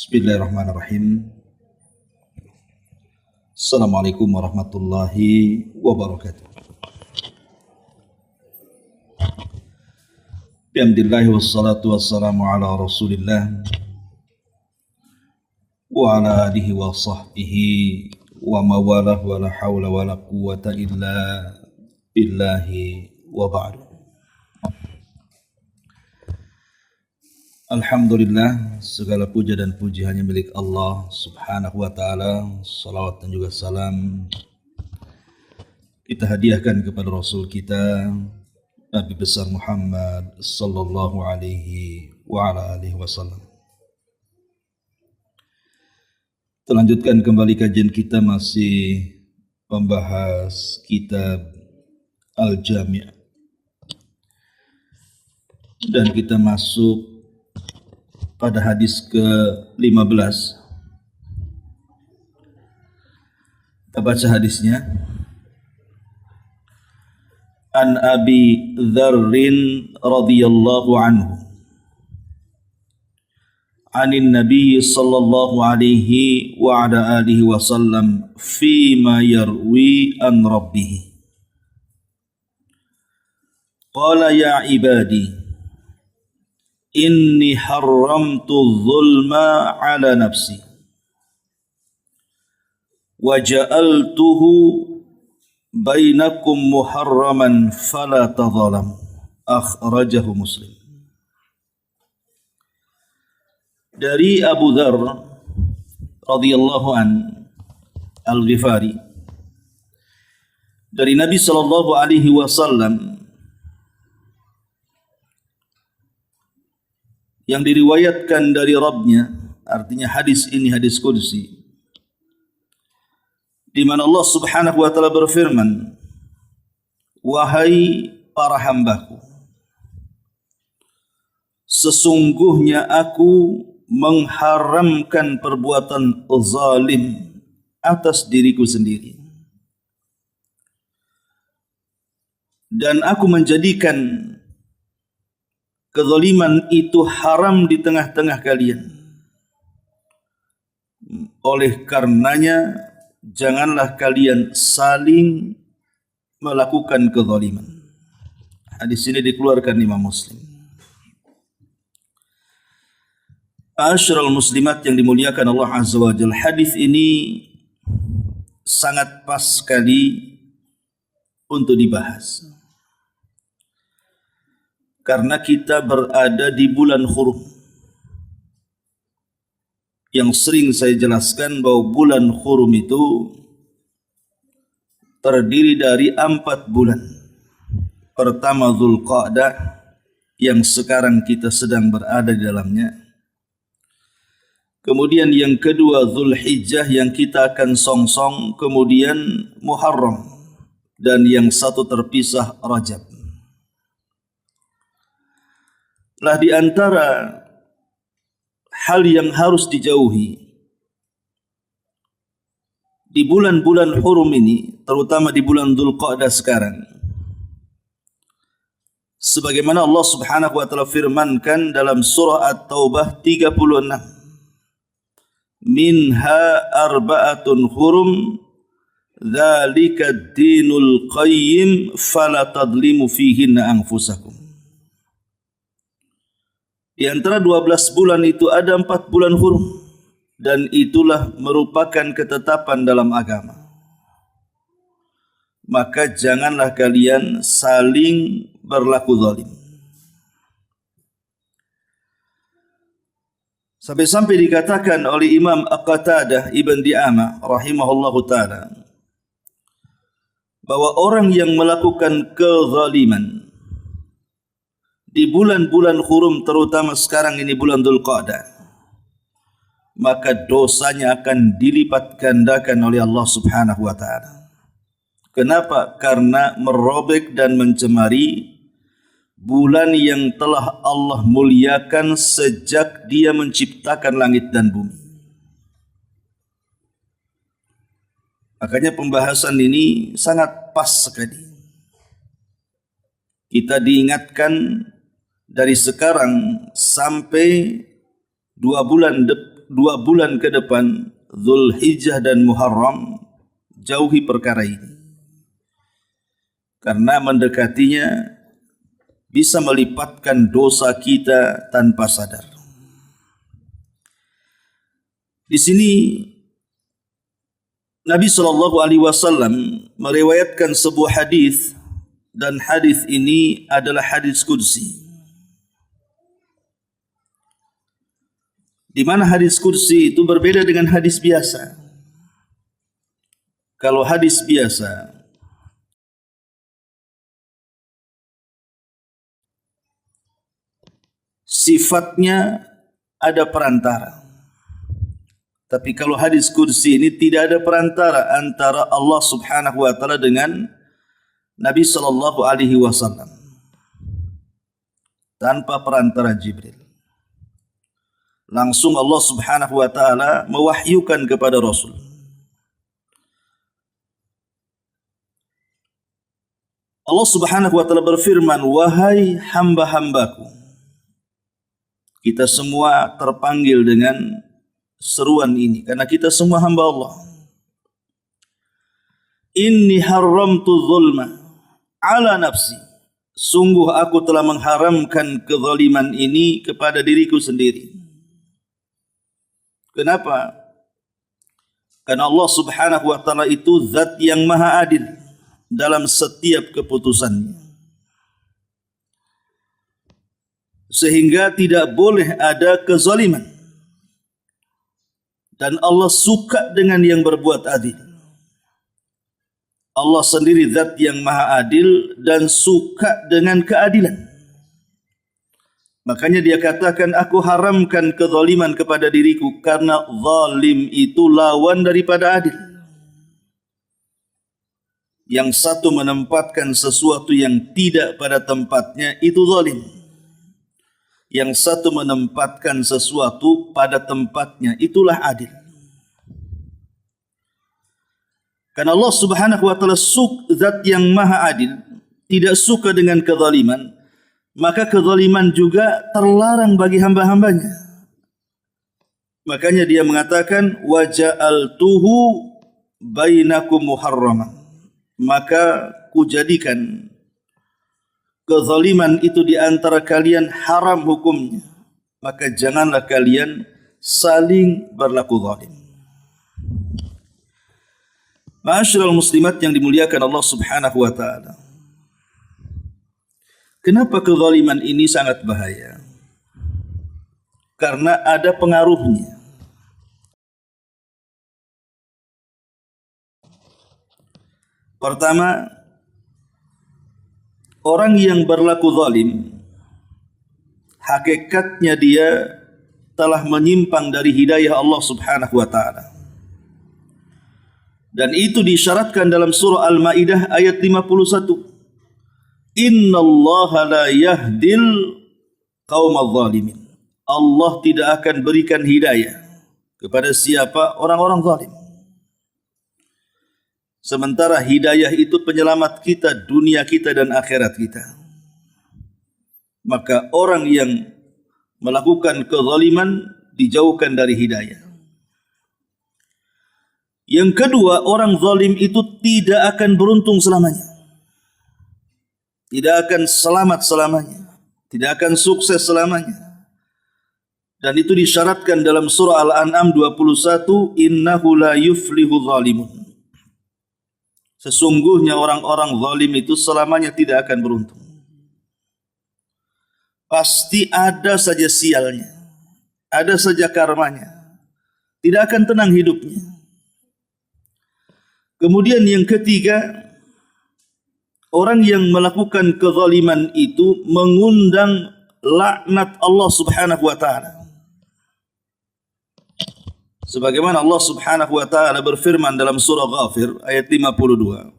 Bismillahirrahmanirrahim. Assalamualaikum warahmatullahi wabarakatuh. Bihamdillahi wassalatu wassalamu ala rasulillah wa ala alihi wa sahbihi wa mawalah wa la hawla wa la quwata illa billahi wa ba'du. Alhamdulillah, segala puja dan puji hanya milik Allah subhanahu wa ta'ala. Salawat dan juga salam kita hadiahkan kepada Rasul kita Nabi besar Muhammad sallallahu alaihi wa ala alihi wasallam. Terlanjutkan kembali kajian kita, masih membahas kitab Al-Jami', dan kita masuk pada hadis ke-15. Kita baca hadisnya. An Abi Dzarrin radhiyallahu anhu anin Nabi sallallahu alaihi wa ala alihi wasallam fima yarwi an rabbih. Qala ya ibadi inni haramtu zulma ala nafsi wa ja'altuhu bainakum muharraman fala tadhalam. Akhrajahu Muslim. Dari Abu Dzar radhiyallahu an Al-Ghifari, dari Nabi sallallahu alaihi wasallam, yang diriwayatkan dari Rabbnya, artinya hadis ini hadis qudsi, di mana Allah subhanahu wa ta'ala berfirman, wahai para hambaku, sesungguhnya aku mengharamkan perbuatan zalim atas diriku sendiri, dan aku menjadikan kezaliman itu haram di tengah-tengah kalian. Oleh karenanya, janganlah kalian saling melakukan kezaliman. Hadis ini dikeluarkan Imam Muslim. Asyrul muslimat yang dimuliakan Allah Azza wa Jalla, hadis ini sangat pas sekali untuk dibahas, karena kita berada di bulan Hurum, yang sering saya jelaskan bahwa bulan Hurum itu terdiri dari 4 bulan. Pertama Dzulqa'dah, yang sekarang kita sedang berada di dalamnya. Kemudian yang kedua Dzulhijjah, yang kita akan songsong. Kemudian Muharram, dan yang satu terpisah Rajab. Lah di antara hal yang harus dijauhi di bulan-bulan Hurum ini, terutama di bulan Dzulqa'dah sekarang, sebagaimana Allah Subhanahu wa taala firmankan dalam surah At-Taubah 36, minha arba'atun hurum dzalika ad-dinul qayyim fala tadlimu fihinna anfusakum. Di antara 12 bulan itu ada 4 bulan hurum, dan itulah merupakan ketetapan dalam agama. Maka janganlah kalian saling berlaku zalim. Sampai-sampai dikatakan oleh Imam Qatadah Ibn Di'amah rahimahullahu ta'ala, bahwa orang yang melakukan kezaliman di bulan-bulan Hurum, terutama sekarang ini bulan Dzulqa'dah, maka dosanya akan dilipat gandakan oleh Allah Subhanahu wa taala. Kenapa? Karena merobek dan mencemari bulan yang telah Allah muliakan sejak Dia menciptakan langit dan bumi. Makanya pembahasan ini sangat pas sekali. Kita diingatkan dari sekarang sampai 2 bulan 2 bulan ke depan, Zulhijjah dan Muharram, jauhi perkara ini. Karena mendekatinya bisa melipatkan dosa kita tanpa sadar. Di sini Nabi SAW meriwayatkan sebuah hadis, dan hadis ini adalah hadis qudsi. Di mana hadis qudsi itu berbeda dengan hadis biasa. Kalau hadis biasa, sifatnya ada perantara. Tapi kalau hadis qudsi ini tidak ada perantara antara Allah Subhanahu wa taala dengan Nabi sallallahu alaihi wasallam. Tanpa perantara Jibril. Langsung Allah Subhanahu wa taala mewahyukan kepada Rasul. Allah Subhanahu wa taala berfirman, "Wahai hamba-hambaku." Kita semua terpanggil dengan seruan ini karena kita semua hamba Allah. Inni haramtu zulma ala nafsi. Sungguh aku telah mengharamkan kezaliman ini kepada diriku sendiri. Kenapa? Karena Allah Subhanahu wa taala itu zat yang maha adil dalam setiap keputusannya. Sehingga tidak boleh ada kezaliman. Dan Allah suka dengan yang berbuat adil. Allah sendiri zat yang maha adil dan suka dengan keadilan. Makanya dia katakan, aku haramkan kezaliman kepada diriku karena zalim itu lawan daripada adil. Yang satu menempatkan sesuatu yang tidak pada tempatnya itu zalim. Yang satu menempatkan sesuatu pada tempatnya itulah adil. Karena Allah Subhanahu wa taala zat yang maha adil, tidak suka dengan kezaliman, maka kezaliman juga terlarang bagi hamba-hambanya. Makanya dia mengatakan waja'altuhu bainakum muharraman. Maka kujadikan kezaliman itu di antara kalian haram hukumnya. Maka janganlah kalian saling berlaku zalim. Ma'asyiral muslimat yang dimuliakan Allah Subhanahu wa taala. Kenapa kezaliman ini sangat bahaya? Karena ada pengaruhnya. Pertama, orang yang berlaku zalim, hakikatnya dia telah menyimpang dari hidayah Allah Subhanahu wa taala. Dan itu disyaratkan dalam surah Al-Maidah ayat 51. Innallaha la yahdil qaumadh zalimin. Allah tidak akan berikan hidayah kepada siapa? Orang-orang zalim. Sementara hidayah itu penyelamat kita, dunia kita dan akhirat kita. Maka orang yang melakukan kezaliman dijauhkan dari hidayah. Yang kedua, orang zalim itu tidak akan beruntung selamanya. Tidak akan selamat selamanya. Tidak akan sukses selamanya. Dan itu disyaratkan dalam surah Al-An'am 21, innahu la yuflihu zalimun. Sesungguhnya orang-orang zalim itu selamanya tidak akan beruntung. Pasti ada saja sialnya. Ada saja karmanya. Tidak akan tenang hidupnya. Kemudian yang ketiga, orang yang melakukan kezaliman itu mengundang laknat Allah Subhanahu wa taala. Sebagaimana Allah Subhanahu wa taala berfirman dalam surah Ghafir ayat 52.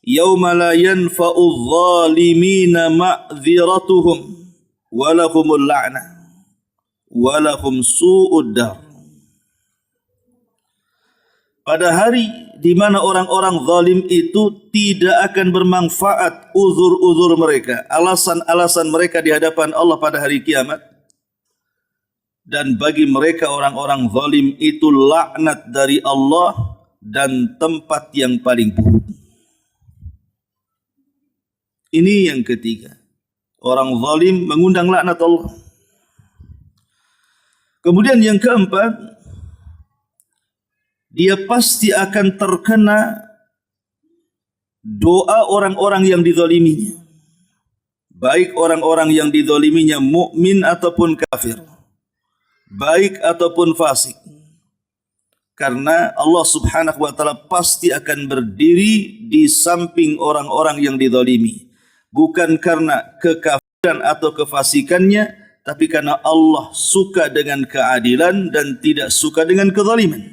Yauma la yanfa'u adh-dhalimina ma'dziratuhum wa lahumul la'nah wa lahum su'ud dar. Pada hari di mana orang-orang zalim itu tidak akan bermanfaat uzur-uzur mereka, alasan-alasan mereka di hadapan Allah pada hari kiamat. dan bagi mereka orang-orang zalim itu laknat dari Allah dan tempat yang paling buruk. Ini yang ketiga. Orang zalim mengundang laknat Allah. Kemudian yang keempat, dia pasti akan terkena doa orang-orang yang dizaliminya. Baik orang-orang yang dizaliminya mukmin ataupun kafir, baik ataupun fasik. Karena Allah Subhanahu wa taala pasti akan berdiri di samping orang-orang yang dizalimi. Bukan karena kekafiran atau kefasikannya, tapi karena Allah suka dengan keadilan dan tidak suka dengan kezaliman.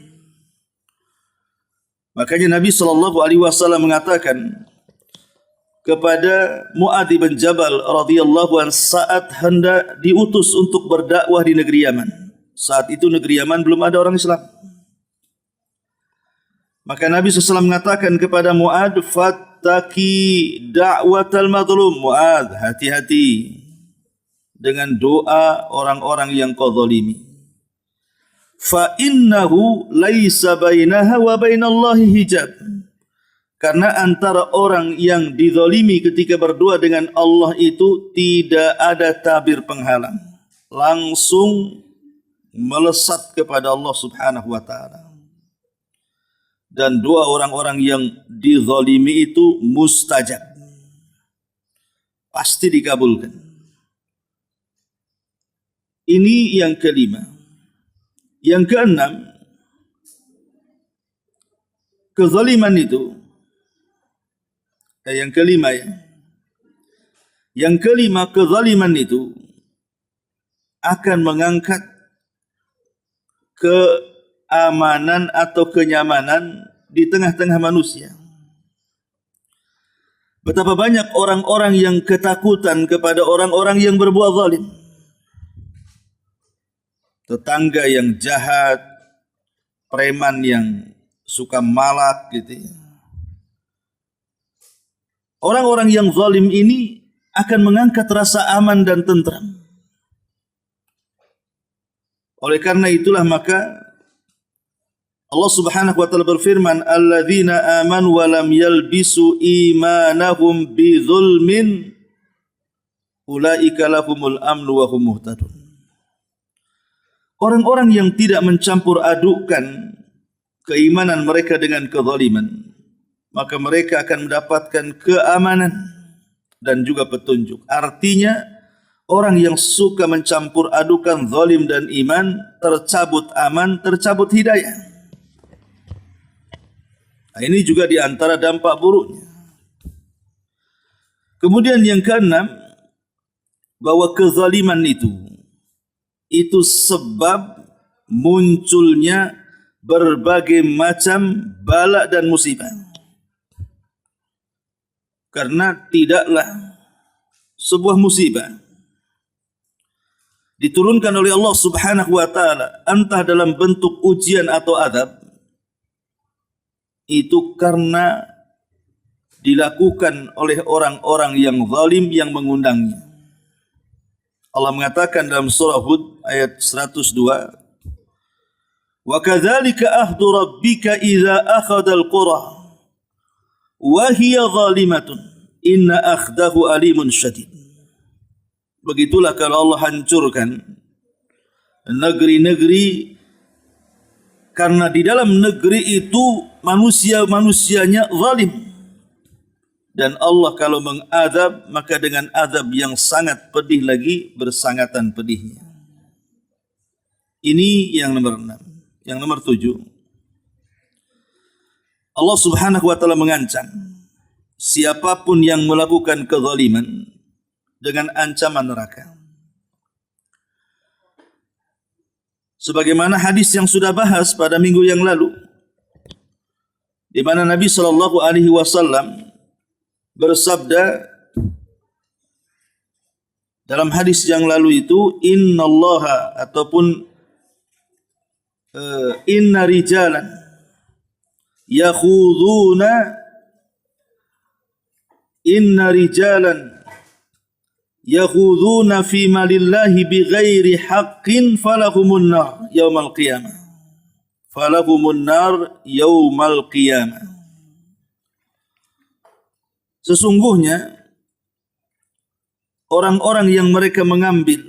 Makanya Nabi SAW mengatakan kepada Mu'adz bin Jabal radhiyallahu anhu saat hendak diutus untuk berdakwah di negeri Yaman. Saat itu negeri Yaman belum ada orang Islam. Maka Nabi SAW mengatakan kepada Mu'adz, fattaki da'watal madlum. Mu'adz, hati-hati dengan doa orang-orang yang kau zalimi. Fa innahu laisa bainaha wa bainallahi hijab. Karena antara orang yang dizalimi ketika berdoa dengan Allah itu tidak ada tabir penghalang. Langsung melesat kepada Allah Subhanahu wa taala. Dan doa orang-orang yang dizalimi itu mustajab. Pasti dikabulkan. Ini yang kelima. Yang keenam, kezaliman itu yang kelima ya. Yang kelima, kezaliman itu akan mengangkat keamanan atau kenyamanan di tengah-tengah manusia. Betapa banyak orang-orang yang ketakutan kepada orang-orang yang berbuat zalim. Tetangga yang jahat, preman yang suka malak gitu ya. Orang-orang yang zalim ini akan mengangkat rasa aman dan tentram. Oleh karena itulah maka Allah Subhanahu wa taala berfirman, alladzina amanu wa lam yalbisu imanahum bidzulmin ulaika lahumul amnu wa hum muhtadun. Orang-orang yang tidak mencampur adukkan keimanan mereka dengan kezaliman, maka mereka akan mendapatkan keamanan dan juga petunjuk. Artinya, orang yang suka mencampur adukan zalim dan iman, tercabut aman, tercabut hidayah. Nah, ini juga di antara dampak buruknya. Kemudian yang keenam, bahwa kezaliman itu sebab munculnya berbagai macam bala dan musibah. Karena tidaklah sebuah musibah diturunkan oleh Allah Subhanahu wa taala entah dalam bentuk ujian atau azab, itu karena dilakukan oleh orang-orang yang zalim yang mengundangnya. Allah mengatakan dalam surah Hud ayat 102, wa kadzalika ahdu rabbika idza akhadha al-qura wa hiya zalimatun inna akhdahu alimun syadid. Begitulah kalau Allah hancurkan negeri-negeri, karena di dalam negeri itu manusia-manusianya zalim. Dan Allah kalau mengadab, maka dengan adab yang sangat pedih lagi, bersangatan pedihnya. Ini yang nomor 6. Yang nomor 7, Allah Subhanahu wa taala mengancam siapapun yang melakukan kezaliman dengan ancaman neraka. Sebagaimana hadis yang sudah bahas pada minggu yang lalu, di mana Nabi SAW bersabda dalam hadis yang lalu itu, innallaha ataupun inna rijalan yakhuduna yakhuduna fi malillahi bighairi haqqin falahumun nar yaumal qiyamah. Falahumun nar yaumal qiyamah. Sesungguhnya orang-orang yang mereka mengambil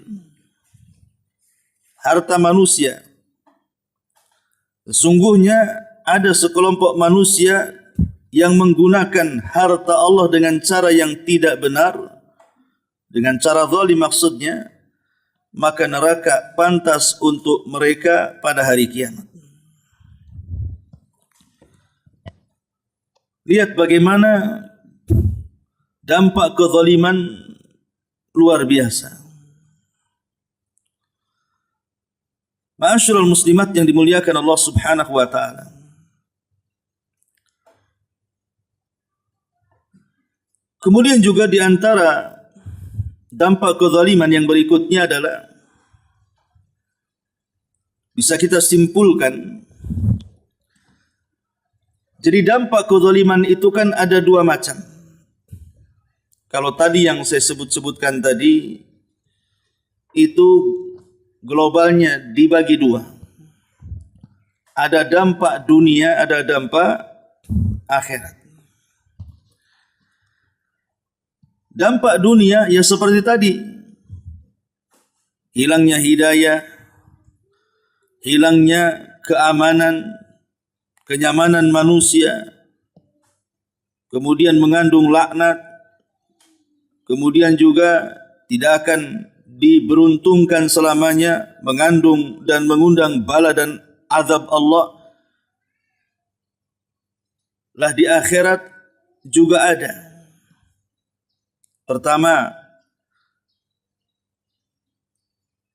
harta manusia, sesungguhnya ada sekelompok manusia yang menggunakan harta Allah dengan cara yang tidak benar, dengan cara zalim maksudnya, maka neraka pantas untuk mereka pada hari kiamat. Lihat bagaimana dampak kezaliman luar biasa. Ma'asyiral muslimat yang dimuliakan Allah Subhanahu wa taala. Kemudian juga di antara dampak kezaliman yang berikutnya adalah bisa kita simpulkan. Jadi dampak kezaliman itu kan ada dua macam. Kalau tadi yang saya sebutkan tadi itu globalnya dibagi dua. Ada dampak dunia, ada dampak akhirat. Dampak dunia ya seperti tadi. Hilangnya hidayah, hilangnya keamanan, kenyamanan manusia, kemudian mengandung laknat, kemudian juga tidak akan diberuntungkan selamanya, mengandung dan mengundang bala dan azab Allah. Lah di akhirat juga ada. Pertama,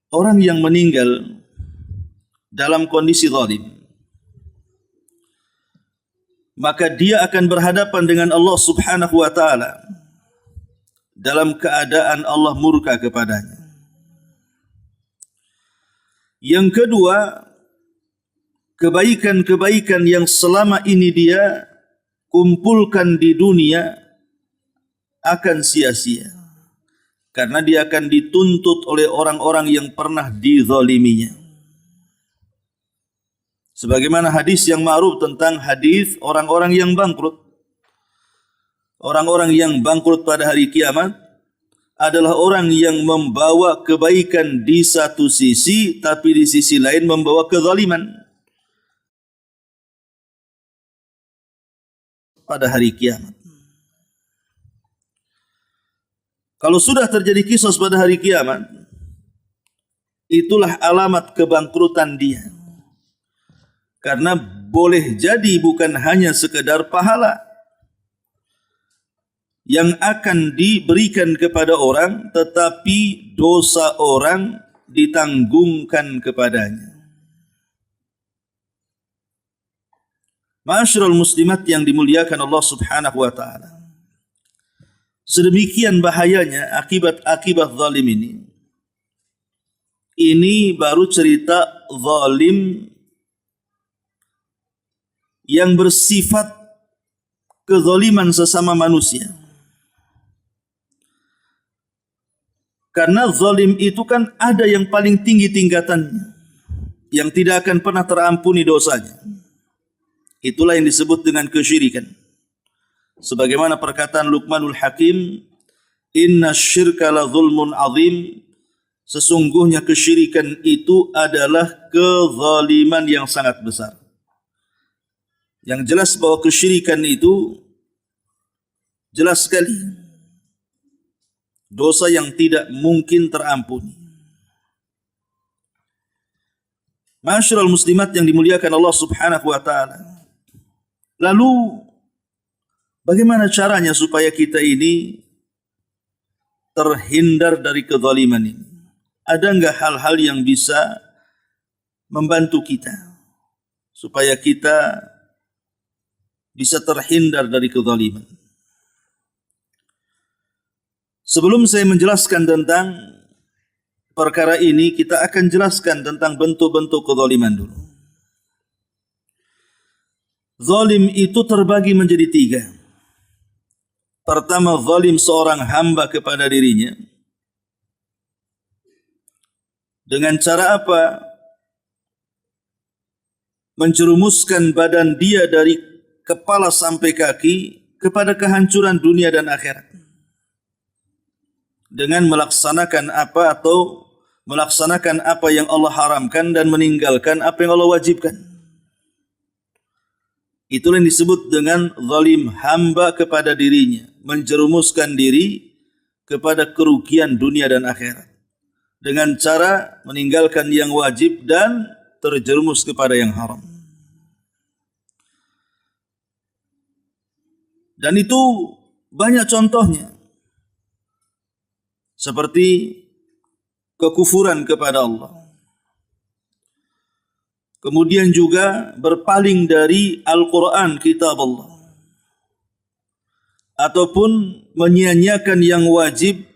orang yang meninggal dalam kondisi zalim, maka dia akan berhadapan dengan Allah Subhanahu wa taala dalam keadaan Allah murka kepadanya. Yang kedua, kebaikan-kebaikan yang selama ini dia kumpulkan di dunia akan sia-sia, karena dia akan dituntut oleh orang-orang yang pernah dizaliminya. Sebagaimana hadis yang ma'ruf tentang hadis orang-orang yang bangkrut. Orang-orang yang bangkrut pada hari kiamat adalah orang yang membawa kebaikan di satu sisi, tapi di sisi lain membawa kezaliman pada hari kiamat. Kalau sudah terjadi kisah pada hari kiamat, itulah alamat kebangkrutan dia. Karena boleh jadi bukan hanya sekedar pahala yang akan diberikan kepada orang, tetapi dosa orang ditanggungkan kepadanya. Ma'asyiral muslimat yang dimuliakan Allah Subhanahu wa taala. Sedemikian bahayanya akibat zalim ini. Ini baru cerita zalim yang bersifat kezaliman sesama manusia. Karena zalim itu kan ada yang paling tinggi tingkatannya, yang tidak akan pernah terampuni dosanya. Itulah yang disebut dengan kesyirikan. Sebagaimana perkataan Luqmanul Hakim, inna syirka la zulmun azim, sesungguhnya kesyirikan itu adalah kezaliman yang sangat besar. Yang jelas bahwa kesyirikan itu jelas sekali dosa yang tidak mungkin terampuni. Ma'asyiral muslimat yang dimuliakan Allah Subhanahu wa taala. Lalu bagaimana caranya supaya kita ini terhindar dari kezaliman ini? Ada enggak hal-hal yang bisa membantu kita supaya kita bisa terhindar dari kezaliman? Sebelum saya menjelaskan tentang perkara ini, kita akan jelaskan tentang bentuk-bentuk kezaliman dulu. Zalim itu terbagi menjadi tiga. Pertama, zalim seorang hamba kepada dirinya. Dengan cara apa? Menjerumuskan badan dia dari kepala sampai kaki kepada kehancuran dunia dan akhirat. Dengan melaksanakan apa yang Allah haramkan dan meninggalkan apa yang Allah wajibkan. Itulah yang disebut dengan zalim hamba kepada dirinya, menjerumuskan diri kepada kerugian dunia dan akhirat dengan cara meninggalkan yang wajib dan terjerumus kepada yang haram. Dan itu banyak contohnya, seperti kekufuran kepada Allah, kemudian juga berpaling dari Al-Quran, kitab Allah, ataupun menyia-nyiakan yang wajib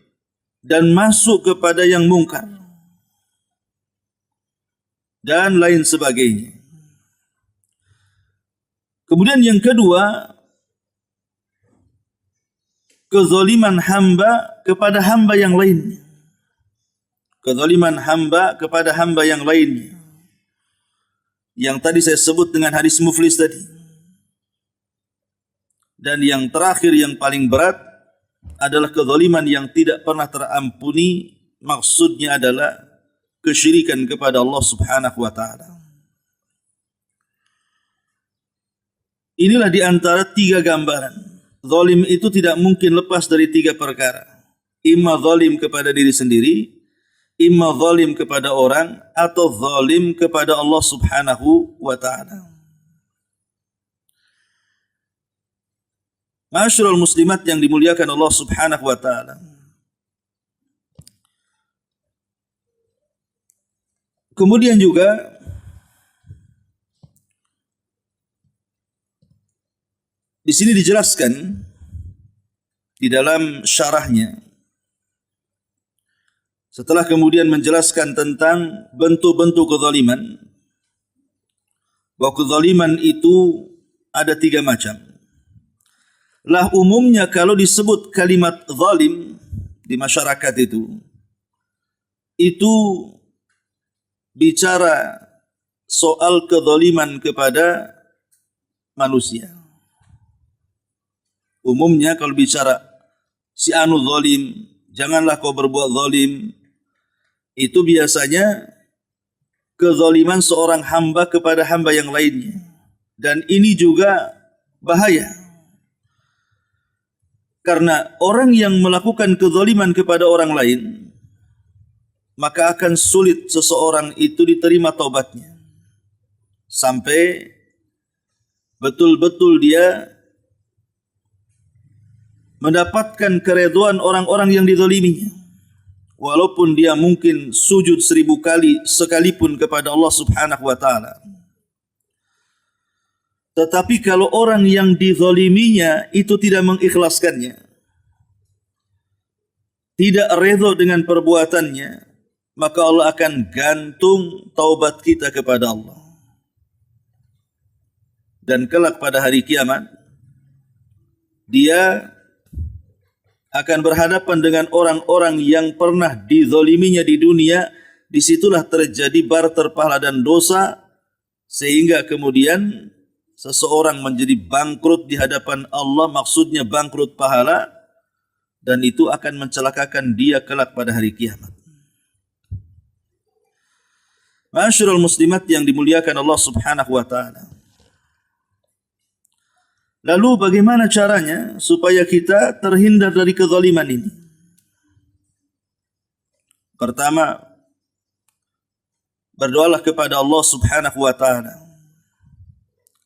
dan masuk kepada yang mungkar, dan lain sebagainya. Kemudian yang kedua, kezaliman hamba kepada hamba yang lainnya. Kezaliman hamba kepada hamba yang lainnya, yang tadi saya sebut dengan hadis muflis tadi. Dan yang terakhir yang paling berat adalah kezaliman yang tidak pernah terampuni. Maksudnya adalah kesyirikan kepada Allah Subhanahu wa taala. Inilah di antara tiga gambaran. Zalim itu tidak mungkin lepas dari tiga perkara. Imma zalim kepada diri sendiri, imma zalim kepada orang, atau zalim kepada Allah Subhanahu wa taala. Ma'asyiral muslimat yang dimuliakan Allah Subhanahu wa taala. Kemudian juga di sini dijelaskan di dalam syarahnya, setelah kemudian menjelaskan tentang bentuk-bentuk kezaliman, bahwa kezaliman itu ada tiga macam. Lah umumnya kalau disebut kalimat zalim di masyarakat itu bicara soal kezaliman kepada manusia. Umumnya kalau bicara si anu zalim, janganlah kau berbuat zalim, itu biasanya kezaliman seorang hamba kepada hamba yang lainnya. Dan ini juga bahaya, karena orang yang melakukan kezaliman kepada orang lain, maka akan sulit seseorang itu diterima taubatnya sampai betul-betul dia mendapatkan keridhaan orang-orang yang dizaliminya, walaupun dia mungkin sujud 1000 kali sekalipun kepada Allah Subhanahu wa taala. Tetapi kalau orang yang dizaliminya itu tidak mengikhlaskannya, tidak redha dengan perbuatannya, maka Allah akan gantung taubat kita kepada Allah. Dan kelak pada hari kiamat, dia akan berhadapan dengan orang-orang yang pernah dizaliminya di dunia. Disitulah terjadi barter pahala dan dosa, sehingga kemudian seseorang menjadi bangkrut di hadapan Allah, maksudnya bangkrut pahala, dan itu akan mencelakakan dia kelak pada hari kiamat. Ma'asyiral muslimat yang dimuliakan Allah Subhanahu wa taala. Lalu bagaimana caranya supaya kita terhindar dari kezaliman ini? Pertama, berdoalah kepada Allah Subhanahu wa taala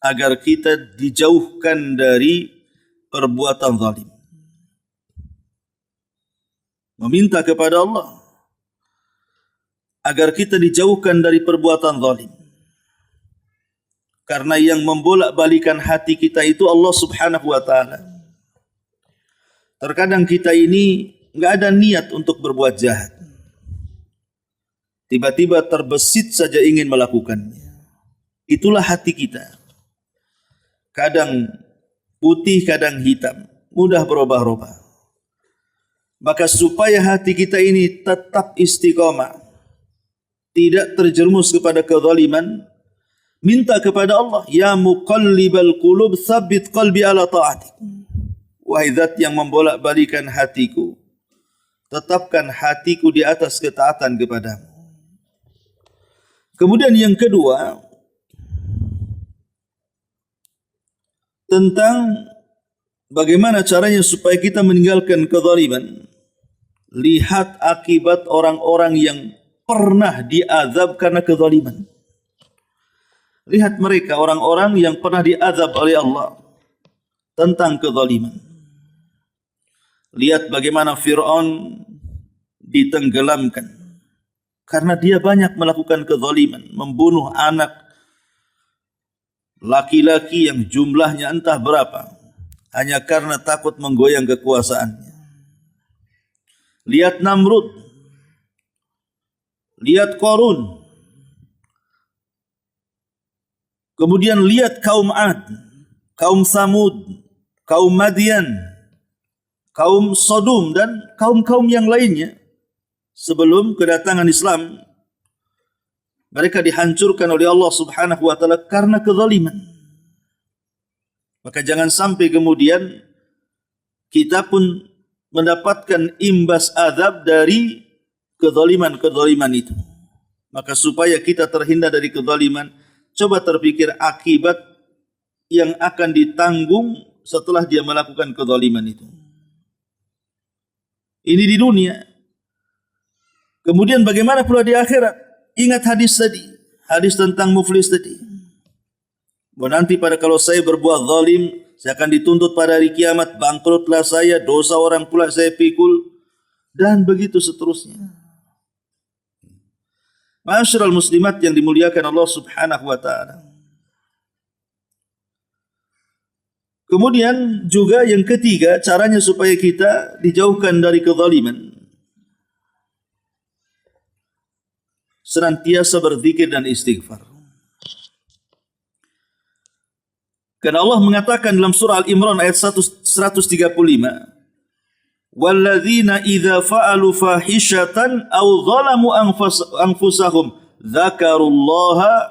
agar kita dijauhkan dari perbuatan zalim. Meminta kepada Allah agar kita dijauhkan dari perbuatan zalim. Karena yang membolak-balikan hati kita itu Allah Subhanahu wa taala. Terkadang kita ini enggak ada niat untuk berbuat jahat, tiba-tiba terbesit saja ingin melakukannya. Itulah hati kita. Kadang putih, kadang hitam, mudah berubah-ubah. Maka supaya hati kita ini tetap istiqomah, tidak terjerumus kepada kezaliman, minta kepada Allah, ya muqallibal qulub tsabbit qalbi ala ta'atik. Wahai zat yang membolak-balikan hatiku, tetapkan hatiku di atas ketaatan kepadamu. Kemudian yang kedua, tentang bagaimana caranya supaya kita meninggalkan kezaliman. Lihat akibat orang-orang yang pernah diazab karena kezaliman. Lihat mereka, orang-orang yang pernah diazab oleh Allah tentang kezaliman. Lihat bagaimana Fir'aun ditenggelamkan karena dia banyak melakukan kezaliman, membunuh anak laki-laki yang jumlahnya entah berapa, hanya karena takut menggoyang kekuasaannya. Lihat Namrud, lihat Qarun, kemudian lihat kaum Ad, kaum Samud, kaum Madian, kaum Sodom dan kaum-kaum yang lainnya. Sebelum kedatangan Islam, mereka dihancurkan oleh Allah Subhanahu wa taala karena kezaliman. Maka jangan sampai kemudian kita pun mendapatkan imbas azab dari kezaliman-kezaliman itu. Maka supaya kita terhindar dari kezaliman, coba terpikir akibat yang akan ditanggung setelah dia melakukan kezaliman itu. Ini di dunia. Kemudian bagaimana pula di akhirat? Ingat hadis tadi, hadis tentang muflis tadi. Bahwa nanti pada kalau saya berbuat zalim, saya akan dituntut pada hari kiamat, bangkrutlah saya, dosa orang pula saya pikul, dan begitu seterusnya. Ma'asyiral muslimat yang dimuliakan Allah Subhanahu wa taala. Kemudian juga yang ketiga, caranya supaya kita dijauhkan dari kezaliman. Senantiasa berzikir dan istighfar. Karena Allah mengatakan dalam surah Al-Imran ayat 135, "Walladzina idza fa'alu fahishatan aw zalamu anfusahum dzakarullaha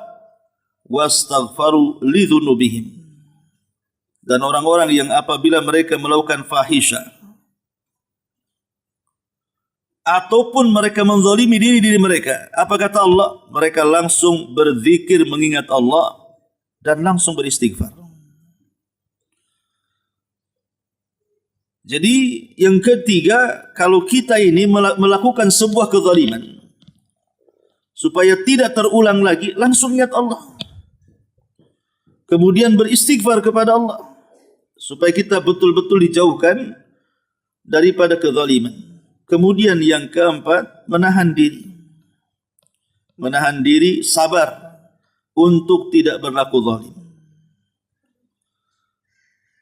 wastaghfaru lidzunubihim." Dan orang-orang yang apabila mereka melakukan fahisyah ataupun mereka menzalimi diri mereka, apa kata Allah? Mereka langsung berzikir mengingat Allah dan langsung beristighfar. Jadi yang ketiga, kalau kita ini melakukan sebuah kezaliman, supaya tidak terulang lagi, langsung ingat Allah. Kemudian beristighfar kepada Allah, supaya kita betul-betul dijauhkan daripada kezaliman. Kemudian yang keempat, menahan diri. Menahan diri, sabar untuk tidak berlaku zalim.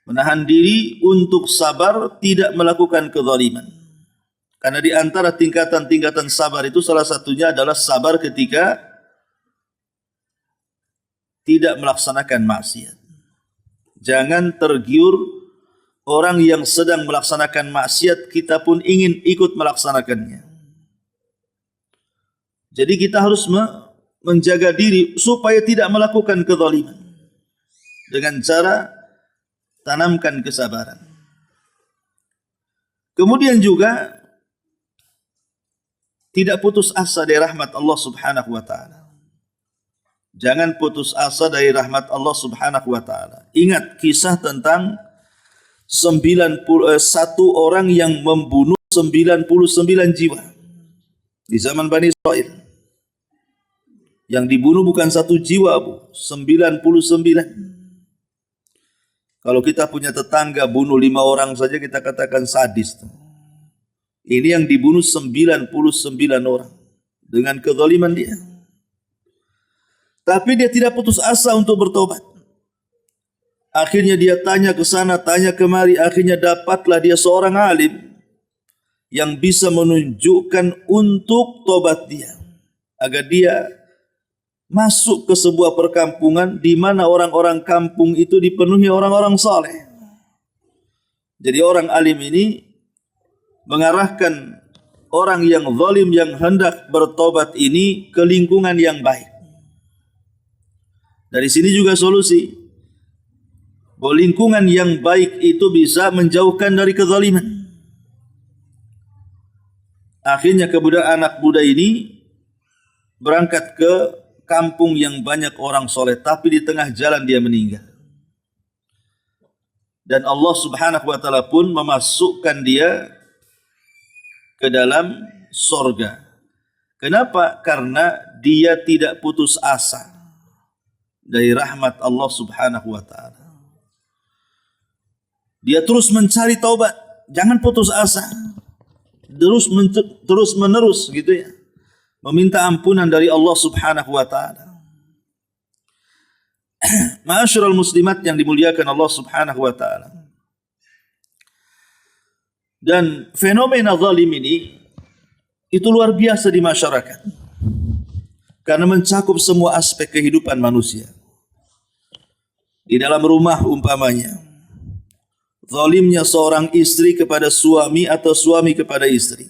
Menahan diri untuk sabar tidak melakukan kezaliman. Karena di antara tingkatan-tingkatan sabar itu salah satunya adalah sabar ketika tidak melaksanakan maksiat. Jangan tergiur orang yang sedang melaksanakan maksiat, kita pun ingin ikut melaksanakannya. Jadi kita harus menjaga diri supaya tidak melakukan kezaliman. Dengan cara tanamkan kesabaran. Kemudian juga tidak putus asa dari rahmat Allah Subhanahu wa taala. Jangan putus asa dari rahmat Allah Subhanahu wa taala. Ingat kisah tentang 91 orang yang membunuh 99 jiwa di zaman Bani Israel. Yang dibunuh bukan 1 jiwa, 99. Kalau kita punya tetangga bunuh 5 orang saja kita katakan sadis. Ini yang dibunuh 99 orang dengan kezaliman dia. Tapi dia tidak putus asa untuk bertobat. Akhirnya dia tanya ke sana, tanya kemari, akhirnya dapatlah dia seorang alim yang bisa menunjukkan untuk tobat dia, agar dia masuk ke sebuah perkampungan di mana orang-orang kampung itu dipenuhi orang-orang saleh. Jadi orang alim ini mengarahkan orang yang zalim yang hendak bertobat ini ke lingkungan yang baik. Dari sini juga solusi. Bahwa lingkungan yang baik itu bisa menjauhkan dari kezaliman. Akhirnya kemudian anak muda ini berangkat ke kampung yang banyak orang soleh, tapi di tengah jalan dia meninggal. Dan Allah Subhanahu wa taala pun memasukkan dia ke dalam sorga. Kenapa? Karena dia tidak putus asa dari rahmat Allah Subhanahu wa taala. Dia terus mencari taubat, jangan putus asa. Terus menerus gitu ya. Meminta ampunan dari Allah Subhanahu wa taala. Ma'asyiral muslimat yang dimuliakan Allah Subhanahu wa taala. Dan fenomena zalim ini itu luar biasa di masyarakat. Karena mencakup semua aspek kehidupan manusia. Di dalam rumah umpamanya, zalimnya seorang istri kepada suami atau suami kepada istri.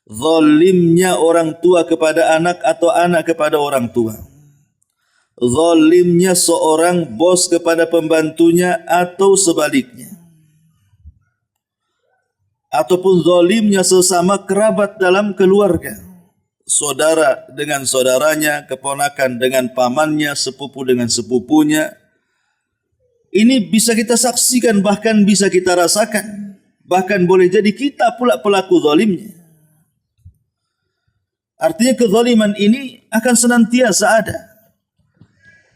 Zalimnya orang tua kepada anak atau anak kepada orang tua. Zalimnya seorang bos kepada pembantunya atau sebaliknya. Ataupun zalimnya sesama kerabat dalam keluarga. Saudara dengan saudaranya, keponakan dengan pamannya, sepupu dengan sepupunya. Ini bisa kita saksikan, bahkan bisa kita rasakan. Bahkan boleh jadi kita pula pelaku zalimnya. Artinya kezaliman ini akan senantiasa ada.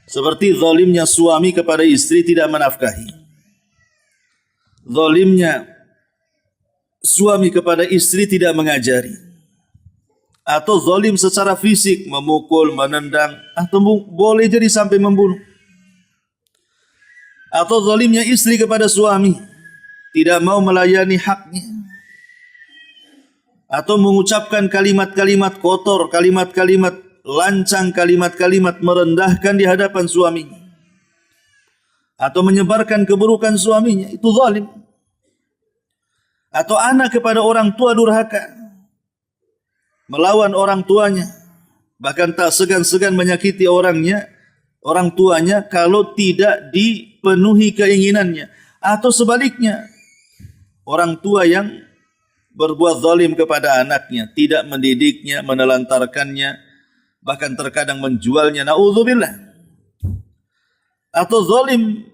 Seperti zalimnya suami kepada istri tidak menafkahi. Zalimnya suami kepada istri tidak mengajari. Atau zalim secara fisik, memukul, menendang, atau boleh jadi sampai membunuh. Atau zalimnya istri kepada suami, tidak mau melayani haknya. Atau mengucapkan kalimat-kalimat kotor, kalimat-kalimat lancang, kalimat-kalimat merendahkan di hadapan suaminya. Atau menyebarkan keburukan suaminya, itu zalim. Atau anak kepada orang tua durhaka, melawan orang tuanya, bahkan tak segan-segan menyakiti orang tuanya kalau tidak dipenuhi keinginannya. Atau sebaliknya, orang tua yang berbuat zalim kepada anaknya, tidak mendidiknya, menelantarkannya, bahkan terkadang menjualnya, na'udzubillah. Atau zalim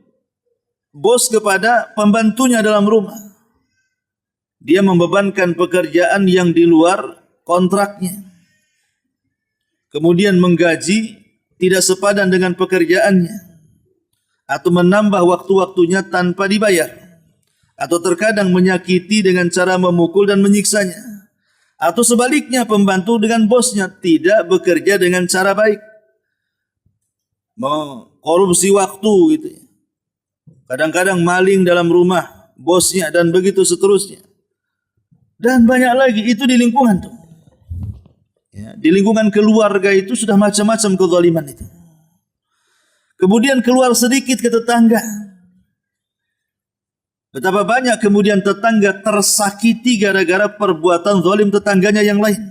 bos kepada pembantunya dalam rumah. Dia membebankan pekerjaan yang di luar kontraknya. Kemudian menggaji tidak sepadan dengan pekerjaannya. Atau menambah waktu-waktunya tanpa dibayar. Atau terkadang menyakiti dengan cara memukul dan menyiksanya. Atau sebaliknya pembantu dengan bosnya tidak bekerja dengan cara baik. Korupsi waktu gitu ya. Kadang-kadang maling dalam rumah bosnya dan begitu seterusnya. Dan banyak lagi itu di lingkungan tuh. Ya, di lingkungan keluarga itu sudah macam-macam kezaliman itu. Kemudian keluar sedikit ke tetangga. Betapa banyak kemudian tetangga tersakiti gara-gara perbuatan zalim tetangganya yang lain.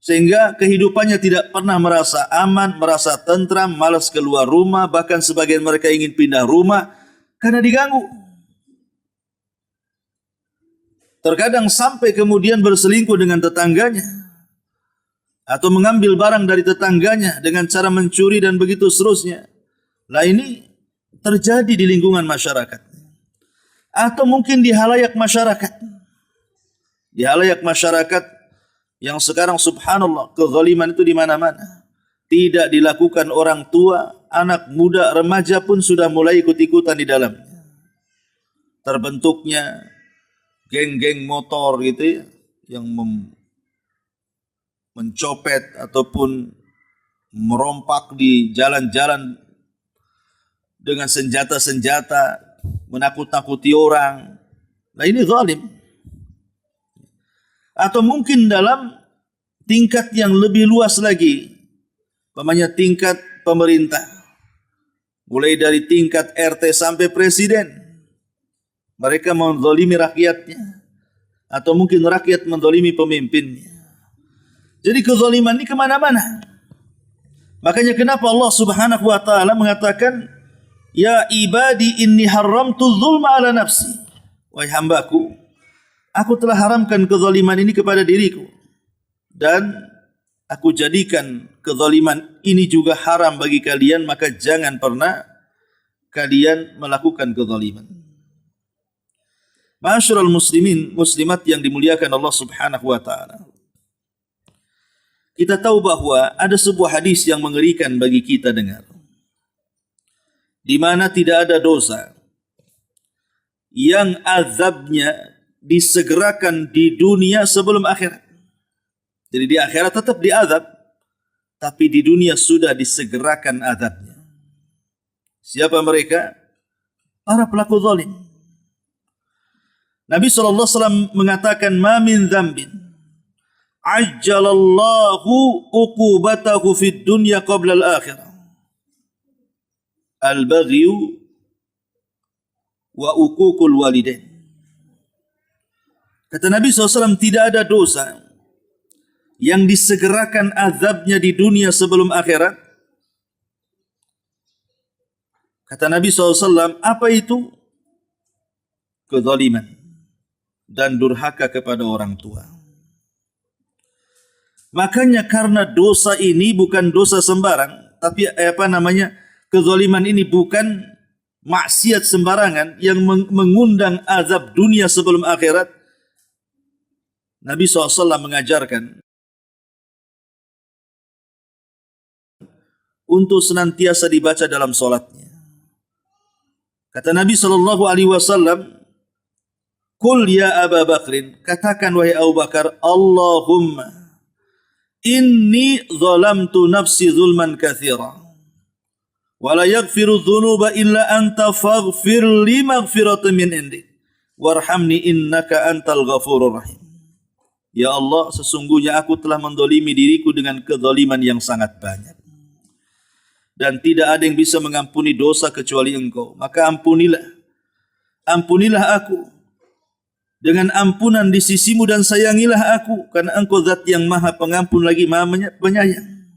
Sehingga kehidupannya tidak pernah merasa aman, merasa tentram, malas keluar rumah, bahkan sebagian mereka ingin pindah rumah karena diganggu. Terkadang sampai kemudian berselingkuh dengan tetangganya. Atau mengambil barang dari tetangganya dengan cara mencuri dan begitu seterusnya. Nah ini terjadi di lingkungan masyarakat. Atau mungkin di halayak masyarakat. Di halayak masyarakat yang sekarang subhanallah kezaliman itu di mana-mana. Tidak dilakukan orang tua, anak muda, remaja pun sudah mulai ikut-ikutan di dalamnya. Terbentuknya geng-geng motor gitu ya, yang mencopet ataupun merompak di jalan-jalan dengan senjata-senjata, menakut-nakuti orang. Nah ini zalim. Atau mungkin dalam tingkat yang lebih luas lagi, namanya tingkat pemerintah. Mulai dari tingkat RT sampai presiden. Mereka menzalimi rakyatnya. atau mungkin rakyat mendolimi pemimpinnya. Jadi kezaliman ini kemana-mana. Makanya kenapa Allah Subhanahu wa ta'ala mengatakan, ya ibadi inni haramtu zulma ala nafsi. Wahai hambaku, aku telah haramkan kezaliman ini kepada diriku. Dan aku jadikan kezaliman ini juga haram bagi kalian, maka jangan pernah kalian melakukan kezaliman. Ma'asyiral muslimin, muslimat yang dimuliakan Allah Subhanahu wa ta'ala. Kita tahu bahwa ada sebuah hadis yang mengerikan bagi kita dengar. Di mana tidak ada dosa yang azabnya disegerakan di dunia sebelum akhirat. Jadi di akhirat tetap diazab, tapi di dunia sudah disegerakan azabnya. Siapa mereka? Para pelaku zalim. Nabi SAW mengatakan, ma min dzambin ajjalallahu uqubatahu fid dunya qabla al-akhirah. Al-baghyu wa uququl walidain. Kata Nabi SAW, tidak ada dosa yang disegerakan azabnya di dunia sebelum akhirat. Kata Nabi SAW, apa itu? Kezaliman dan durhaka kepada orang tua. Makanya karena dosa ini bukan dosa sembarang, tapi kezaliman ini bukan maksiat sembarangan yang mengundang azab dunia sebelum akhirat. Nabi SAW mengajarkan untuk senantiasa dibaca dalam solatnya. Kata Nabi SAW, Qul ya Aba Bakrin, katakan wahai Abu Bakar, Allahumma inni zalamtu nafsi zulman katsira wa la yaghfiru dzunuba illa anta faghfir li maghfiratan min indik warhamni innaka antal ghafurur rahim. Ya Allah, sesungguhnya aku telah mendolimi diriku dengan kezaliman yang sangat banyak, dan tidak ada yang bisa mengampuni dosa kecuali Engkau. Maka ampunilah aku dengan ampunan di sisimu, dan sayangilah aku, karena Engkau zat yang maha pengampun lagi maha penyayang.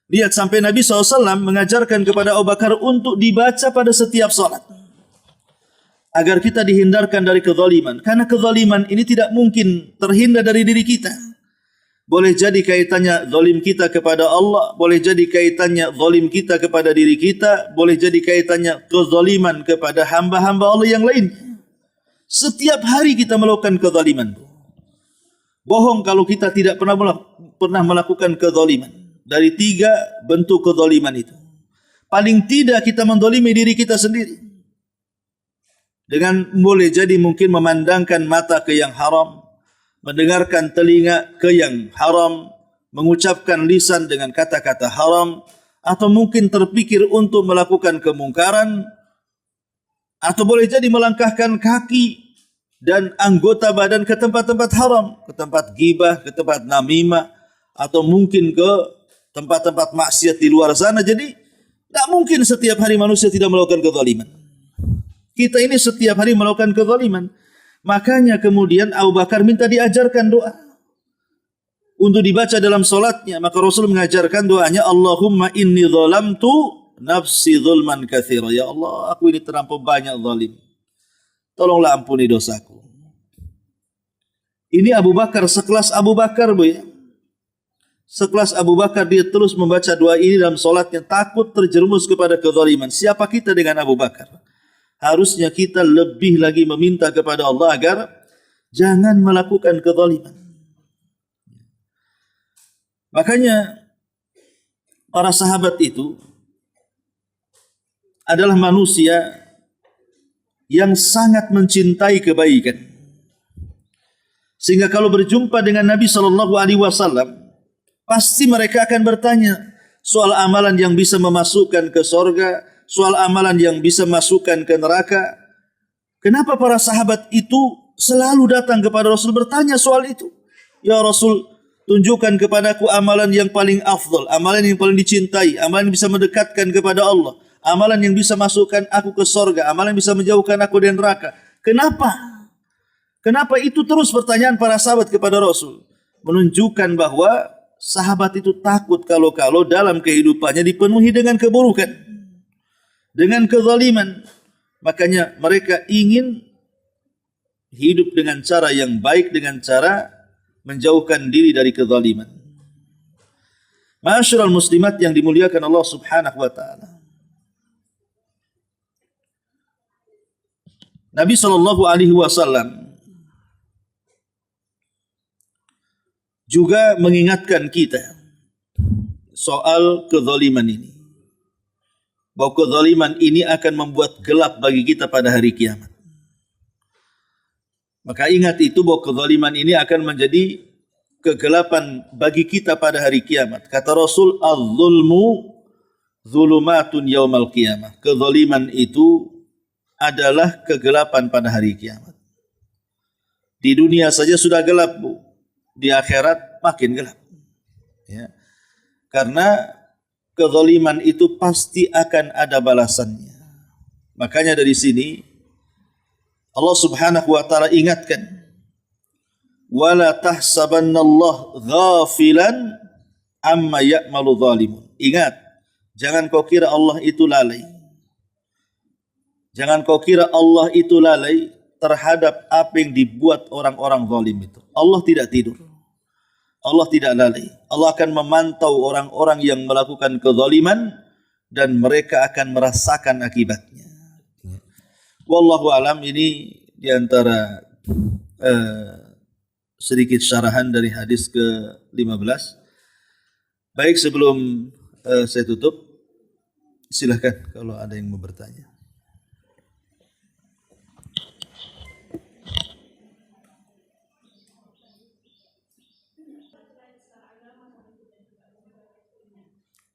Lihat, sampai Nabi SAW mengajarkan kepada Abu Bakar untuk dibaca pada setiap salat, agar kita dihindarkan dari kezaliman. Karena kezaliman ini tidak mungkin terhindar dari diri kita. Boleh jadi kaitannya zalim kita kepada Allah, boleh jadi kaitannya zalim kita kepada diri kita, boleh jadi kaitannya kezaliman kepada hamba-hamba Allah yang lain. Setiap hari kita melakukan kezaliman. Bohong kalau kita tidak pernah melakukan kezaliman. Dari 3 bentuk kezaliman itu, paling tidak kita mendolimi diri kita sendiri. Dengan boleh jadi mungkin memandangkan mata ke yang haram, mendengarkan telinga ke yang haram, mengucapkan lisan dengan kata-kata haram, atau mungkin terpikir untuk melakukan kemungkaran, atau boleh jadi melangkahkan kaki dan anggota badan ke tempat-tempat haram, ke tempat ghibah, ke tempat namimah, atau mungkin ke tempat-tempat maksiat di luar sana. Jadi tidak mungkin setiap hari manusia tidak melakukan kezaliman. Kita ini setiap hari melakukan kezaliman. Makanya kemudian Abu Bakar minta diajarkan doa untuk dibaca dalam solatnya. Maka Rasul mengajarkan doanya, Allahumma inni zalamtu nafsi zulman katsira. Ya Allah, aku ini terlampau banyak zalim. Tolonglah ampuni dosaku. Ini Abu Bakar, sekelas Abu Bakar, Bu ya. Sekelas Abu Bakar, dia terus membaca doa ini dalam solatnya, takut terjerumus kepada kezaliman. Siapa kita dengan Abu Bakar? Harusnya kita lebih lagi meminta kepada Allah agar jangan melakukan kezaliman. Makanya para sahabat itu adalah manusia yang sangat mencintai kebaikan. Sehingga kalau berjumpa dengan Nabi SAW, pasti mereka akan bertanya soal amalan yang bisa memasukkan ke surga, soal amalan yang bisa masukkan ke neraka. Kenapa para sahabat itu selalu datang kepada Rasul bertanya soal itu? Ya Rasul, tunjukkan kepadaku amalan yang paling afdal, amalan yang paling dicintai, amalan yang bisa mendekatkan kepada Allah, amalan yang bisa masukkan aku ke surga, amalan yang bisa menjauhkan aku dari neraka. Kenapa? Kenapa itu terus pertanyaan para sahabat kepada Rasul? Menunjukkan bahwa sahabat itu takut kalau dalam kehidupannya dipenuhi dengan keburukan, dengan kezaliman. Makanya mereka ingin hidup dengan cara yang baik, dengan cara menjauhkan diri dari kezaliman. Ma'asyiral muslimat yang dimuliakan Allah Subhanahu wa taala. Nabi sallallahu alaihi wasallam juga mengingatkan kita soal kezaliman ini. Bahwa kezaliman ini akan membuat gelap bagi kita pada hari kiamat. Maka ingat itu bahwa kezaliman ini akan menjadi kegelapan bagi kita pada hari kiamat. Kata Rasul, "Az-zulmu zulumatun yaumal qiyamah." Kezaliman itu adalah kegelapan pada hari kiamat. Di dunia saja sudah gelap, Bu. Di akhirat makin gelap. Ya. Karena kezaliman itu pasti akan ada balasannya. Makanya dari sini Allah Subhanahu wa taala ingatkan, "Wala tahsabannallaha ghafilan amma ya'malu zalimun." Ingat, jangan kau kira Allah itu lalai. Jangan kau kira Allah itu lalai terhadap apa yang dibuat orang-orang zalim itu. Allah tidak tidur. Allah tidak lalai. Allah akan memantau orang-orang yang melakukan kezaliman dan mereka akan merasakan akibatnya. Wallahu alam, ini diantara sedikit syarahan dari hadis ke-15. Baik, sebelum saya tutup, silakan kalau ada yang mau bertanya.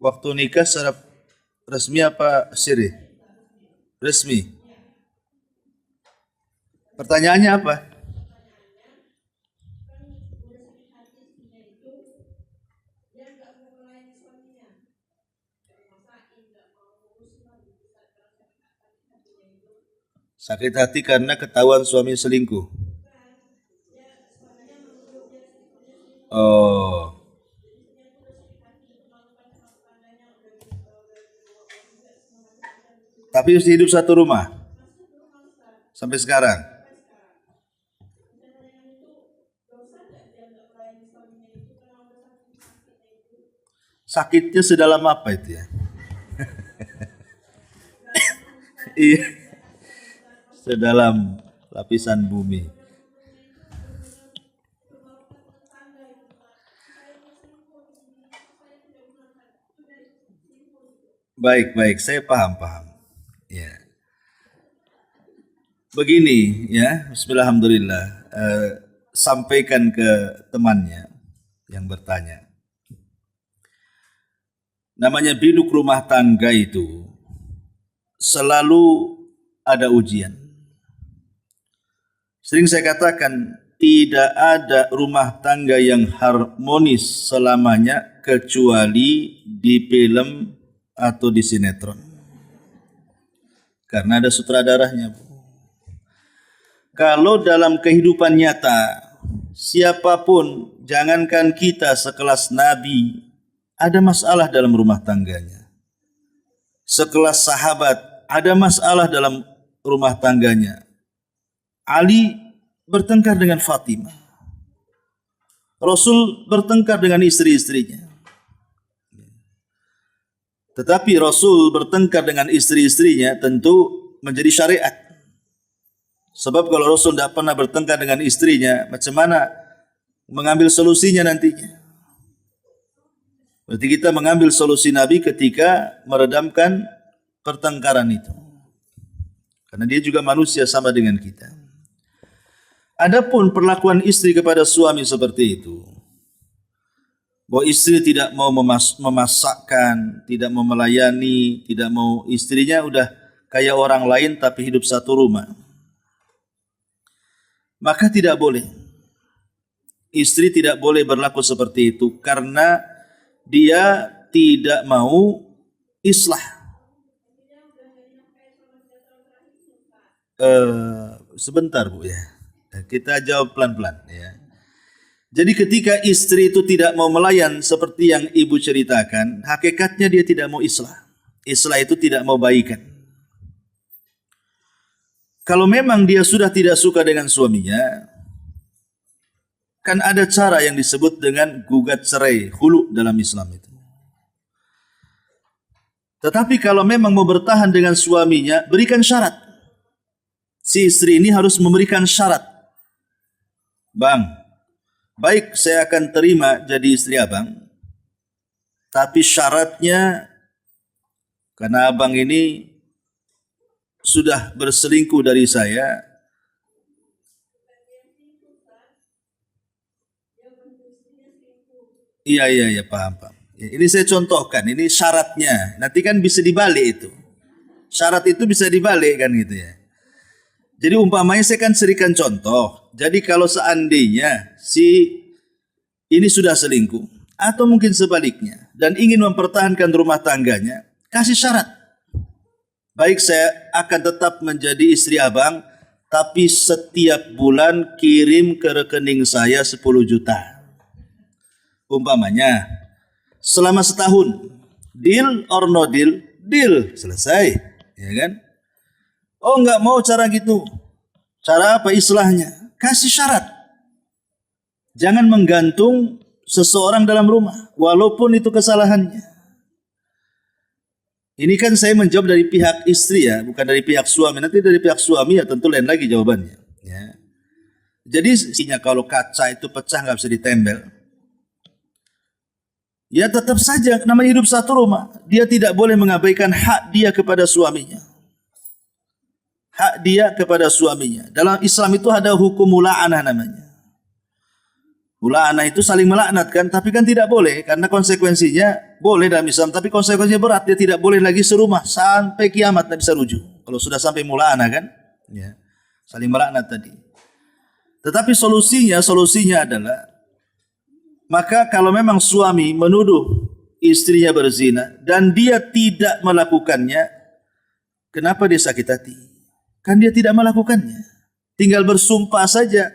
Waktu nikah secara resmi apa siri? Resmi. Pertanyaannya apa? Sakit hati karena ketahuan suami selingkuh. Oh. Tapi harus hidup satu rumah sampai sekarang. Sakitnya sedalam apa itu ya? Iya, sedalam lapisan bumi. Baik, saya paham. Ya. Begini ya, bismillahirrahmanirrahim. Sampaikan ke temannya yang bertanya. Namanya biduk rumah tangga itu selalu ada ujian. Sering saya katakan, tidak ada rumah tangga yang harmonis selamanya kecuali di film atau di sinetron. Karena ada sutradaranya, Bu. Kalau dalam kehidupan nyata, siapapun, jangankan kita sekelas Nabi, ada masalah dalam rumah tangganya. Sekelas sahabat, ada masalah dalam rumah tangganya. Ali bertengkar dengan Fatimah. Rasul bertengkar dengan istri-istrinya. Tetapi Rasul bertengkar dengan istri-istrinya tentu menjadi syariat. Sebab kalau Rasul tidak pernah bertengkar dengan istrinya, macam mana mengambil solusinya nantinya? Berarti kita mengambil solusi Nabi ketika meredamkan pertengkaran itu. Karena dia juga manusia sama dengan kita. Adapun perlakuan istri kepada suami seperti itu, bahwa istri tidak mau memasakkan, tidak mau melayani, tidak mau, istrinya udah kayak orang lain tapi hidup satu rumah, maka tidak boleh. Istri tidak boleh berlaku seperti itu karena dia tidak mau islah. Sebentar, Bu ya. Kita jawab pelan-pelan ya. Jadi ketika istri itu tidak mau melayan seperti yang ibu ceritakan, hakikatnya dia tidak mau islah. Islah itu tidak mau baikan. Kalau memang dia sudah tidak suka dengan suaminya, kan ada cara yang disebut dengan gugat cerai, khulu dalam Islam itu. Tetapi kalau memang mau bertahan dengan suaminya, berikan syarat. Si istri ini harus memberikan syarat. Bang, baik saya akan terima jadi istri abang, tapi syaratnya karena abang ini sudah berselingkuh dari saya. Iya, paham. Ini saya contohkan, ini syaratnya. Nanti kan bisa dibalik itu. Syarat itu bisa dibalik kan gitu ya. Jadi umpamanya saya kan serikan contoh. Jadi kalau seandainya si ini sudah selingkuh atau mungkin sebaliknya dan ingin mempertahankan rumah tangganya, kasih syarat. Baik saya akan tetap menjadi istri abang, tapi setiap bulan kirim ke rekening saya 10 juta. Umpamanya selama setahun, deal or no deal, deal, selesai, ya kan? Oh enggak mau cara gitu. Cara apa islahnya? Kasih syarat. Jangan menggantung seseorang dalam rumah, walaupun itu kesalahannya. Ini kan saya menjawab dari pihak istri ya, bukan dari pihak suami. Nanti dari pihak suami ya tentu lain lagi jawabannya. Ya. Jadi kalau kaca itu pecah nggak bisa ditempel. Ya tetap saja namanya hidup satu rumah. Dia tidak boleh mengabaikan hak dia kepada suaminya. Hak dia kepada suaminya. Dalam Islam itu ada hukum mula'anah namanya. Mula'anah itu saling melaknatkan, tapi kan tidak boleh karena konsekuensinya boleh dalam Islam, tapi konsekuensinya berat. Dia tidak boleh lagi serumah sampai kiamat, tidak bisa rujuk. Kalau sudah sampai mula'anah kan, ya, saling melaknat tadi. Tetapi solusinya adalah maka kalau memang suami menuduh istrinya berzina dan dia tidak melakukannya, kenapa dia sakit hati? Kan dia tidak melakukannya. Tinggal bersumpah saja.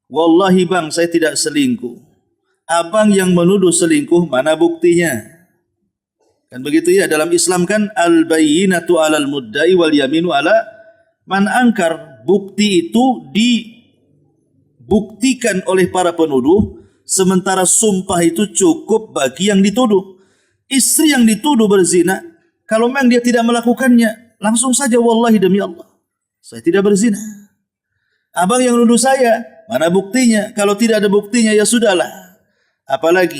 Wallahi bang, saya tidak selingkuh. Abang yang menuduh selingkuh, mana buktinya? Kan begitu ya, dalam Islam kan al-bayyinatu 'alal mudda'i wal yaminu 'ala man angkar. Bukti itu dibuktikan oleh para penuduh, sementara sumpah itu cukup bagi yang dituduh. Istri yang dituduh berzina, kalau memang dia tidak melakukannya, langsung saja wallahi demi Allah, saya tidak berzina. Abang yang nuduh saya, mana buktinya? Kalau tidak ada buktinya ya sudahlah. Apalagi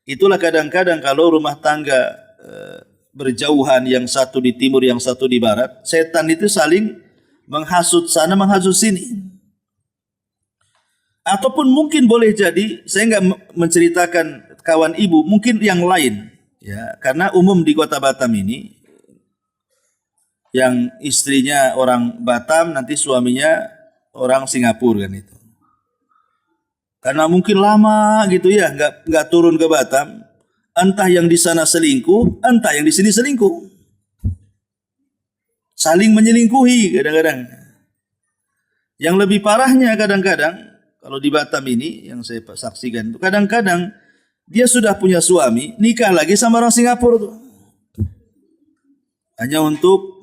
itulah kadang-kadang kalau rumah tangga berjauhan, yang satu di timur, yang satu di barat, setan itu saling menghasut sana, menghasut sini. Ataupun mungkin boleh jadi, saya nggak menceritakan kawan ibu, mungkin yang lain, ya, karena umum di Kota Batam ini, yang istrinya orang Batam, nanti suaminya orang Singapura kan itu. Karena mungkin lama gitu ya, nggak turun ke Batam, entah yang di sana selingkuh, entah yang di sini selingkuh, saling menyelingkuhi kadang-kadang. Yang lebih parahnya kadang-kadang kalau di Batam ini yang saya saksikan, kadang-kadang dia sudah punya suami, nikah lagi sama orang Singapura tuh. Hanya untuk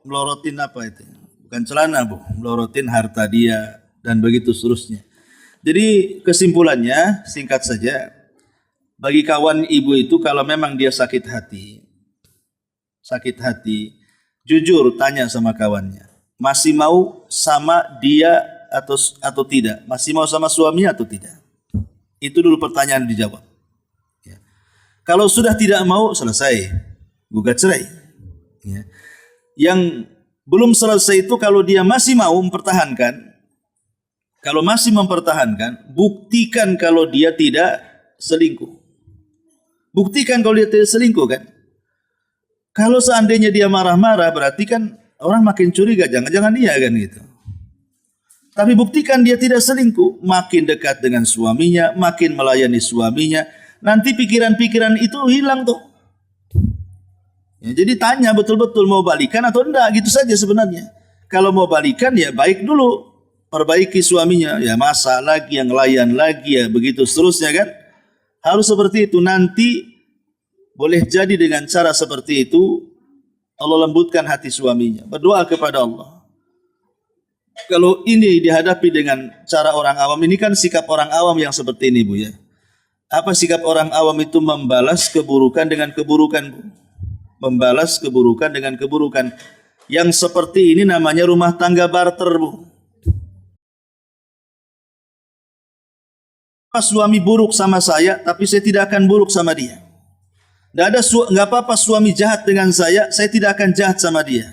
melorotin apa itu? Bukan celana, Bu, melorotin harta dia dan begitu seterusnya. Jadi kesimpulannya singkat saja, bagi kawan ibu itu kalau memang dia sakit hati, jujur tanya sama kawannya, masih mau sama dia atau tidak? Masih mau sama suaminya atau tidak? Itu dulu pertanyaan dijawab. Ya. Kalau sudah tidak mau, selesai, gugat cerai. Ya. Yang belum selesai itu kalau dia masih mau mempertahankan, buktikan kalau dia tidak selingkuh. Buktikan kalau dia tidak selingkuh kan. Kalau seandainya dia marah-marah, berarti kan orang makin curiga, jangan-jangan dia kan gitu. Tapi buktikan dia tidak selingkuh, makin dekat dengan suaminya, makin melayani suaminya, nanti pikiran-pikiran itu hilang tuh. Ya, jadi tanya betul-betul mau balikan atau enggak, gitu saja sebenarnya. Kalau mau balikan ya baik dulu. perbaiki suaminya, ya masak lagi, yang layan lagi, ya begitu seterusnya kan. Harus seperti itu. Nanti boleh jadi dengan cara seperti itu Allah lembutkan hati suaminya. Berdoa kepada Allah. Kalau ini dihadapi dengan cara orang awam, ini kan sikap orang awam yang seperti ini, Bu, ya. Apa sikap orang awam itu? Membalas keburukan dengan keburukan, Bu. Membalas keburukan dengan keburukan. Yang seperti ini namanya rumah tangga barter, Bu. Suami buruk sama saya, tapi saya tidak akan buruk sama dia. Nggak apa-apa suami jahat dengan saya tidak akan jahat sama dia.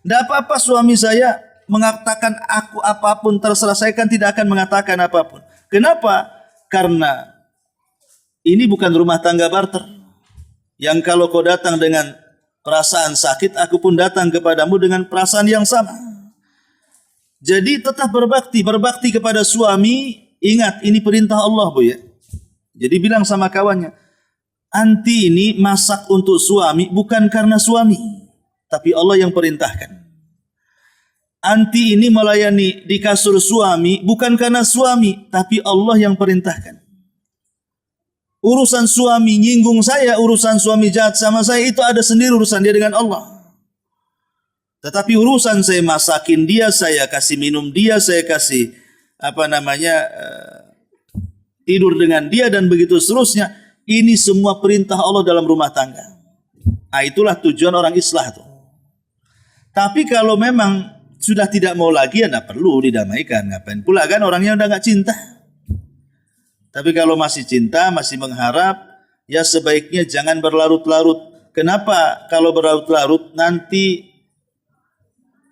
Nggak apa-apa suami saya mengatakan aku apapun, terserah, saya kan tidak akan mengatakan apapun. Kenapa? Karena ini bukan rumah tangga barter. Yang kalau kau datang dengan perasaan sakit, aku pun datang kepadamu dengan perasaan yang sama. Jadi tetap berbakti kepada suami. Ingat, ini perintah Allah, Bu, ya. Jadi bilang sama kawannya, anti ini masak untuk suami bukan karena suami, tapi Allah yang perintahkan. Anti ini melayani di kasur suami bukan karena suami, tapi Allah yang perintahkan. Urusan suami nyinggung saya, urusan suami jahat sama saya, itu ada sendiri urusan dia dengan Allah. Tetapi urusan saya masakin dia, saya kasih minum dia, saya kasih tidur dengan dia, dan begitu seterusnya. Ini semua perintah Allah dalam rumah tangga. Itulah tujuan orang islah tuh. Tapi kalau memang sudah tidak mau lagi, ya tidak perlu didamaikan. Ngapain pula kan, orangnya udah nggak cinta. Tapi kalau masih cinta, masih mengharap, ya sebaiknya jangan berlarut-larut. Kenapa? Kalau berlarut-larut nanti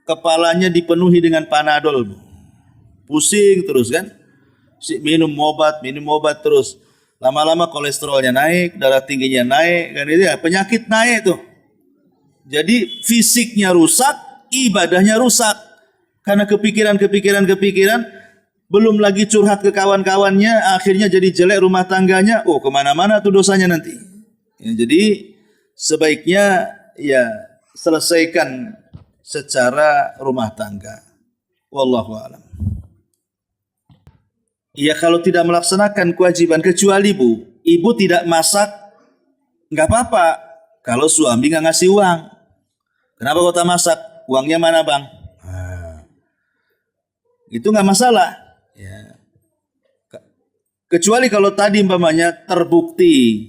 kepalanya dipenuhi dengan Panadol, Bu. Pusing terus kan, minum obat terus, lama-lama kolesterolnya naik, darah tingginya naik, kan itu ya, penyakit naik tuh. Jadi fisiknya rusak, ibadahnya rusak, karena kepikiran, belum lagi curhat ke kawan-kawannya, akhirnya jadi jelek rumah tangganya. Kemana-mana tuh dosanya nanti. Ya, jadi sebaiknya ya selesaikan secara rumah tangga. Wallahu a'lam. Ya kalau tidak melaksanakan kewajiban, kecuali ibu tidak masak, nggak apa-apa. Kalau suami nggak ngasih uang, kenapa kau tak masak? Uangnya mana, Bang? Itu nggak masalah. Ya. Kecuali kalau tadi umpamanya terbukti.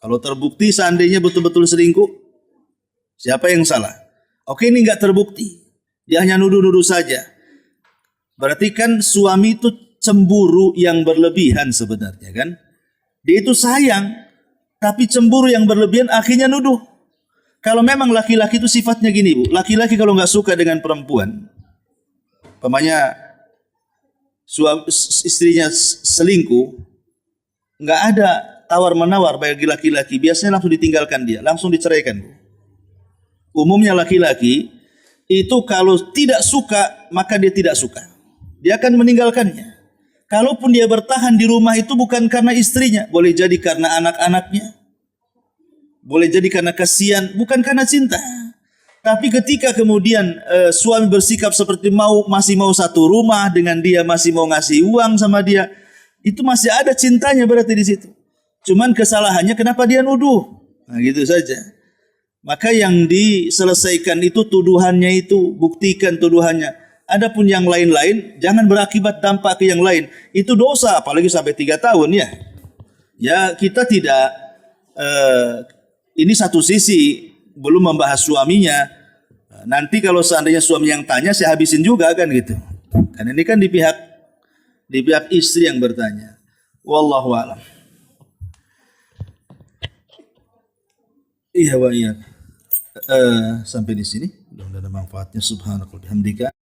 Kalau terbukti seandainya betul-betul selingkuh, siapa yang salah? Oke, ini nggak terbukti. Dia hanya nuduh-nuduh saja. Berarti kan suami itu cemburu yang berlebihan sebenarnya kan. Dia itu sayang, tapi cemburu yang berlebihan akhirnya nuduh. Kalau memang laki-laki itu sifatnya gini, Bu. Laki-laki kalau nggak suka dengan perempuan, umpamanya istrinya selingkuh, nggak ada tawar-menawar bagi laki-laki. Biasanya langsung ditinggalkan dia, langsung diceraikan, Bu. Umumnya laki-laki itu kalau tidak suka, maka dia tidak suka. Dia akan meninggalkannya. Kalaupun dia bertahan di rumah itu bukan karena istrinya, boleh jadi karena anak-anaknya, boleh jadi karena kasihan, bukan karena cinta. Tapi ketika kemudian suami bersikap seperti masih mau satu rumah dengan dia, masih mau ngasih uang sama dia, itu masih ada cintanya berarti di situ. Cuman kesalahannya kenapa dia nuduh? Nah, gitu saja. Maka yang diselesaikan itu tuduhannya itu, buktikan tuduhannya. Adapun yang lain-lain jangan berakibat dampak ke yang lain. Itu dosa, apalagi sampai 3 tahun ya. Ya kita tidak ini satu sisi belum membahas suaminya. Nanti kalau seandainya suami yang tanya, saya habisin juga kan gitu. Karena ini kan di pihak istri yang bertanya. Wallahu a'lam. Iya wa iya. Sampai di sini. Mudah-mudahan ada manfaatnya. Subhanallah bihamdika.